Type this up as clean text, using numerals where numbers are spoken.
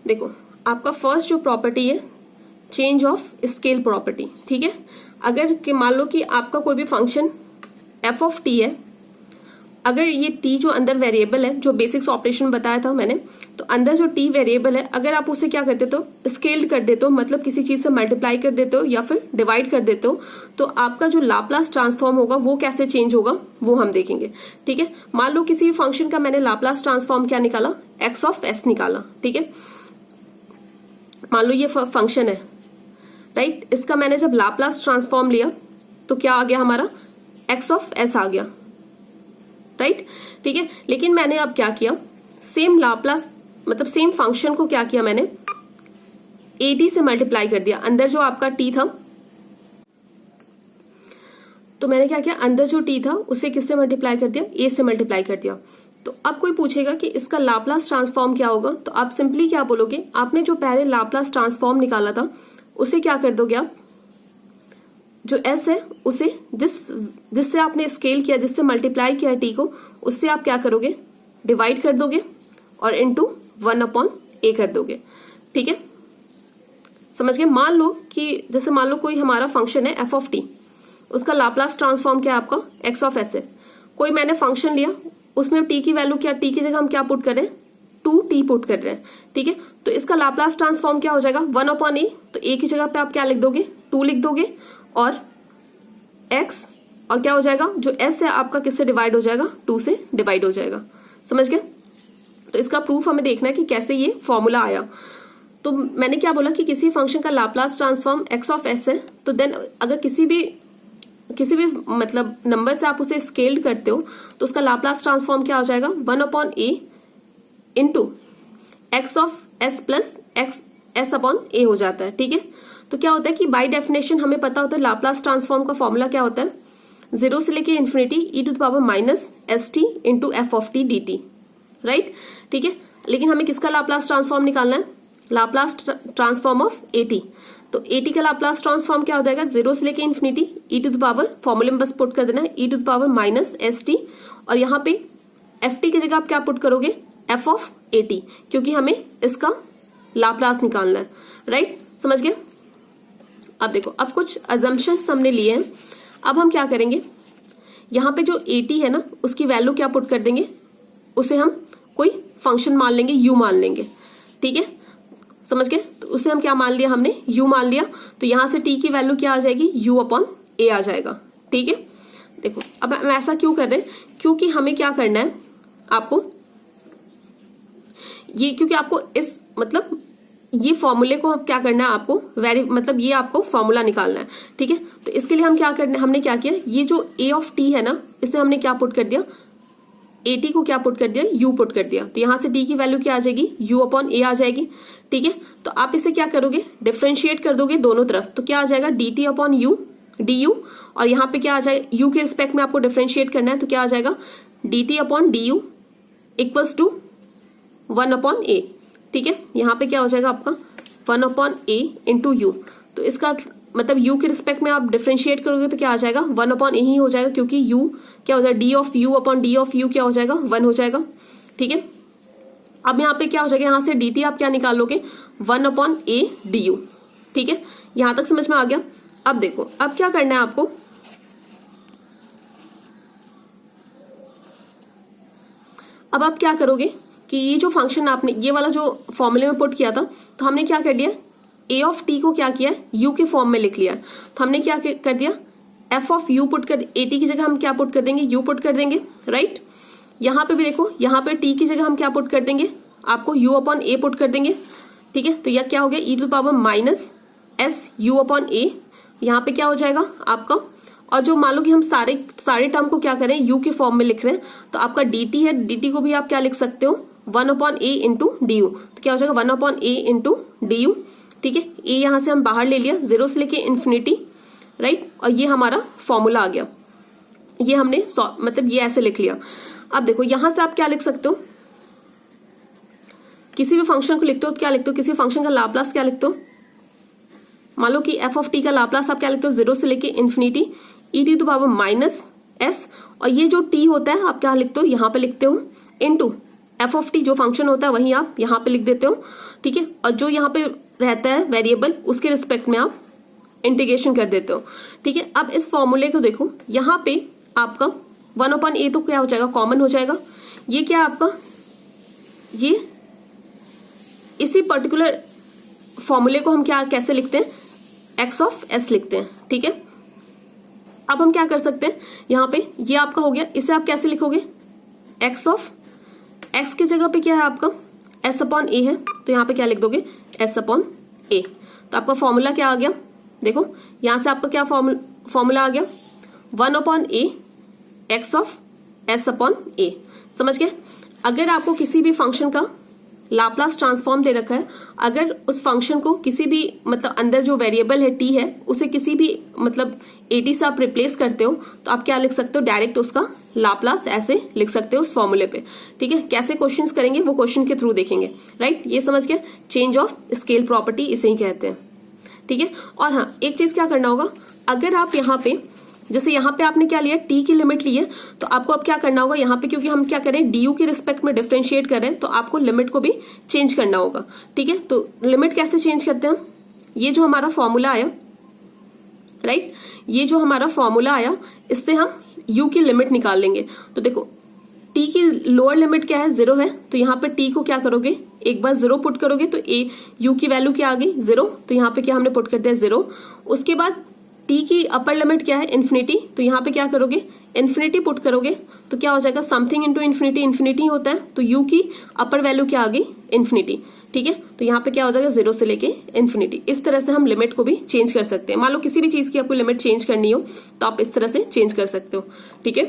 देखो आपका फर्स्ट जो प्रॉपर्टी है चेंज ऑफ स्केल प्रॉपर्टी, ठीक है। अगर कि मान लो कि आपका कोई भी फंक्शन एफ ऑफ टी है, अगर ये टी जो अंदर वेरिएबल है, जो बेसिक्स ऑपरेशन बताया था मैंने, तो अंदर जो टी वेरिएबल है अगर आप उसे क्या कर देते हो, स्केल्ड कर देते हो, मतलब किसी चीज से मल्टीप्लाई कर देते हो या फिर डिवाइड कर देते हो, तो आपका जो लाप्लास ट्रांसफॉर्म होगा वो कैसे चेंज होगा वो हम देखेंगे, ठीक है। मान लो किसी भी फंक्शन का मैंने लाप्लास ट्रांसफॉर्म क्या निकाला, एक्स ऑफ एस निकाला, ठीक है। मान लो ये फंक्शन है, राइट। इसका मैंने जब लाप्लास ट्रांसफॉर्म लिया तो क्या आ गया हमारा, एक्स ऑफ एस आ गया, राइट, ठीक है। लेकिन मैंने अब क्या किया, सेम लाप्लास मतलब सेम फंक्शन को क्या किया मैंने, ए टी से मल्टीप्लाई कर दिया। अंदर जो आपका टी था, तो मैंने क्या किया, अंदर जो टी था उसे किससे मल्टीप्लाई कर दिया, ए से मल्टीप्लाई कर दिया। तो अब कोई पूछेगा कि इसका लाप्लास ट्रांसफॉर्म क्या होगा, तो आप सिंपली क्या बोलोगे, आपने जो पहले लाप्लास ट्रांसफॉर्म निकाला था उसे क्या कर दोगे आप, जो एस है उसे जिससे आपने स्केल किया, जिससे मल्टीप्लाई किया टी को, उससे आप क्या करोगे, डिवाइड कर दोगे और इनटू 1/a कर दोगे, ठीक है। समझ गए। मान लो कि जैसे मान लो कोई हमारा फंक्शन है एफ ऑफ टी, उसका लाप्लास ट्रांसफॉर्म क्या है आपका, एक्स ऑफ एस है। कोई मैंने फंक्शन लिया, उसमें टी की वैल्यू क्या, टी की जगह हम क्या पुट कर रहे हैं, 2t पुट कर रहे हैं, ठीक है। तो इसका लाप्लास ट्रांसफॉर्म क्या हो जाएगा, 1/a। तो a की जगह पे आप क्या लिख दोगे, 2 लिख दोगे और x, और क्या हो जाएगा, जो s है आपका किससे डिवाइड हो जाएगा, 2 से डिवाइड हो जाएगा। समझ गए। तो इसका प्रूफ हमें देखना है कि कैसे ये फॉर्मूला आया। तो मैंने क्या बोला कि किसी फंक्शन का Laplace transform x of s है, तो देन अगर किसी भी मतलब नंबर से आप उसे स्केल्ड करते हो तो उसका लाप्लास ट्रांसफॉर्म क्या हो जाएगा, 1/a into x of s plus x s upon a हो जाता है, ठीक है। तो क्या होता है कि बाय डेफिनेशन हमें पता होता है लाप्लास ट्रांसफॉर्म का फॉर्मूला क्या होता है, 0 से लेके infinity e to the power minus S T into F of T D T, right, ठीक है। लेकिन हमें किसका लाप्लास ट्रांसफॉर्म निकालना है, Laplace transform of A T. तो ए टी का लाप्लास ट्रांसफॉर्म क्या हो जाएगा, 0 से लेके infinity e to the power, फॉर्मूले में बस पुट कर देना है, e to the power minus S T, और यहाँ पे एफ टी की जगह आप क्या पुट करोगे, एफ ऑफ ए टी, क्योंकि हमें इसका लाप्लास निकालना है, राइट। समझ गए। अब देखो, अब कुछ अजम्पशंस हमने लिए हैं। अब हम क्या करेंगे, यहाँ पे जो ए टी है ना, उसकी वैल्यू क्या पुट कर देंगे, उसे हम कोई फंक्शन मान लेंगे, यू मान लेंगे, ठीक है। समझ गए। तो उसे हम क्या मान लिया, हमने यू मान लिया। तो यहां से टी की वैल्यू क्या आ जाएगी, यू अपॉन ए आ जाएगा, ठीक है। देखो अब हम ऐसा क्यों कर रहे हैं, क्योंकि हमें क्या करना है, आपको ये, क्योंकि आपको इस मतलब ये फॉर्मूले को क्या करना है, आपको मतलब ये आपको फॉर्मूला निकालना है, ठीक है। तो इसके लिए हम क्या करना, हमने क्या किया, ये जो ए ऑफ टी है ना, इसे हमने क्या पुट कर दिया, ए टी को क्या पुट कर दिया, यू पुट कर दिया। तो यहां से टी की वैल्यू क्या आ जाएगी, यू अपॉन ए आ जाएगी, ठीक है। तो आप इसे क्या करोगे, डिफ्रेंशिएट कर दोगे दोनों तरफ, तो क्या आ जाएगा, D T upon U D you, और यहाँ पे क्या आ जाएगा, यू के रिस्पेक्ट में आपको डिफ्रेंशिएट करना है, तो क्या आ जाएगा, D T upon D U equals to 1/a, ठीक है। यहाँ पे क्या हो जाएगा आपका 1/a इंटू यू। तो इसका मतलब u के रिस्पेक्ट में आप डिफरेंशिएट करोगे तो क्या आ जाएगा, 1/a ही हो जाएगा, क्योंकि u क्या हो जाएगा, d of u upon d of u क्या हो जाएगा, 1 हो जाएगा, ठीक है। अब यहाँ पे क्या हो जाएगा, यहाँ से dt आप क्या निकालोगे, 1/a du, ठीक है। यहां तक समझ में आ गया। अब देखो, अब क्या करना है आपको, अब आप क्या करोगे कि ये जो फंक्शन आपने ये वाला जो फॉर्मूले में पुट किया था, तो हमने क्या कर दिया, ए ऑफ टी को क्या किया, यू के फॉर्म में लिख लिया। तो हमने क्या कर दिया, एफ ऑफ यू पुट कर, ए टी की जगह हम क्या पुट कर देंगे, यू पुट कर देंगे, राइट। यहाँ पे भी देखो, यहाँ पे टी की जगह हम क्या पुट कर देंगे, आपको यू अपॉन ए पुट कर देंगे, ठीक है। तो यह क्या हो गया, e to the power minus s u upon a, यहाँ पे क्या हो जाएगा आपका, और जो मान लो कि हम सारे टर्म को क्या करें, यू के फॉर्म में लिख रहे हैं, तो आपका dt है, dt को भी आप क्या लिख सकते हो, 1/a इंटू डी यू। तो क्या हो जाएगा, 1/a इंटू डी यू, ठीक है। ए यहां से हम बाहर ले लिया, 0 से लेके इन्फिनिटी, राइट, और ये हमारा फॉर्मूला आ गया। ये हमने मतलब ये ऐसे लिख लिया। अब देखो, यहां से आप क्या लिख सकते हो, किसी भी फंक्शन को लिखते हो, क्या लिखते हो, किसी फंक्शन का लाप्लास क्या लिखते हो, मान लो कि एफ ऑफ टी का लाप्लास आप क्या लिखते हो, 0 से लेके infinity E T to power minus S, और ये जो टी होता है आप क्या लिखते हो, यहाँ पे लिखते हो इनटू एफ ऑफ टी जो फंक्शन होता है वही आप यहाँ पे लिख देते हो, ठीक है। और जो यहाँ पे रहता है वेरिएबल उसके रिस्पेक्ट में आप इंटीग्रेशन कर देते हो, ठीक है। अब इस फॉर्मूले को देखो, यहाँ पे आपका 1/a तो क्या हो जाएगा, कॉमन हो जाएगा। ये क्या है आपका, ये इसी पर्टिकुलर फॉर्मूले को हम क्या कैसे लिखते हैं, x ऑफ s लिखते हैं, ठीक है। अब हम क्या कर सकते हैं, यहाँ पे ये आपका हो गया, इसे आप कैसे लिखोगे, x ऑफ s की जगह पे क्या है आपका s अपॉन a है, तो यहाँ पे क्या लिख दोगे, s अपॉन a। तो आपका फॉर्मूला क्या आ गया, देखो यहां से आपका क्या फॉर्मूला आ गया, 1/a x of s upon a। समझ गए। अगर आपको किसी भी फंक्शन का लाप्लास ट्रांसफॉर्म दे रखा है, अगर उस फंक्शन को किसी भी मतलब अंदर जो वेरिएबल है t है उसे किसी भी मतलब at से आप रिप्लेस करते हो, तो आप क्या लिख सकते हो, डायरेक्ट उसका लाप्लास ऐसे लिख सकते हो उस फॉर्मूले पे, ठीक है। कैसे क्वेश्चंस करेंगे वो क्वेश्चन के थ्रू देखेंगे, राइट। ये समझ गए, चेंज ऑफ स्केल प्रॉपर्टी इसे ही कहते हैं, ठीक है। और हाँ, एक चीज क्या करना होगा, अगर आप यहाँ पे जैसे यहाँ पे आपने क्या लिया, टी की लिमिट ली है, तो आपको अब क्या करना होगा यहाँ पे, क्योंकि हम क्या करें डी यू के रिस्पेक्ट में डिफरेंशिएट कर रहे हैं, तो आपको लिमिट को भी चेंज करना होगा, ठीक है। तो लिमिट कैसे चेंज करते हैं, ये जो हमारा फॉर्मूला आया, राइट, ये जो हमारा फॉर्मूला आया, इससे हम यू की लिमिट निकाल लेंगे। तो देखो टी की लोअर लिमिट क्या है, 0 है, तो यहाँ पे टी को क्या करोगे, एक बार 0 पुट करोगे तो ए यू की वैल्यू क्या आ गई, 0, तो यहाँ पे क्या हमने पुट कर दिया 0। उसके बाद टी की अपर लिमिट क्या है, इन्फिनिटी, तो यहाँ पे क्या करोगे, इन्फिनिटी पुट करोगे, तो क्या हो जाएगा, समथिंग इंटू इन्फिनिटी, इन्फिनिटी होता है, तो यू की अपर वैल्यू क्या आ गई, इन्फिनिटी, ठीक है। तो यहाँ पे क्या हो जाएगा, 0 से लेके इन्फिनिटी। इस तरह से हम लिमिट को भी चेंज कर सकते हैं। मान लो किसी भी चीज की आपको लिमिट चेंज करनी हो तो आप इस तरह से चेंज कर सकते हो, ठीक है।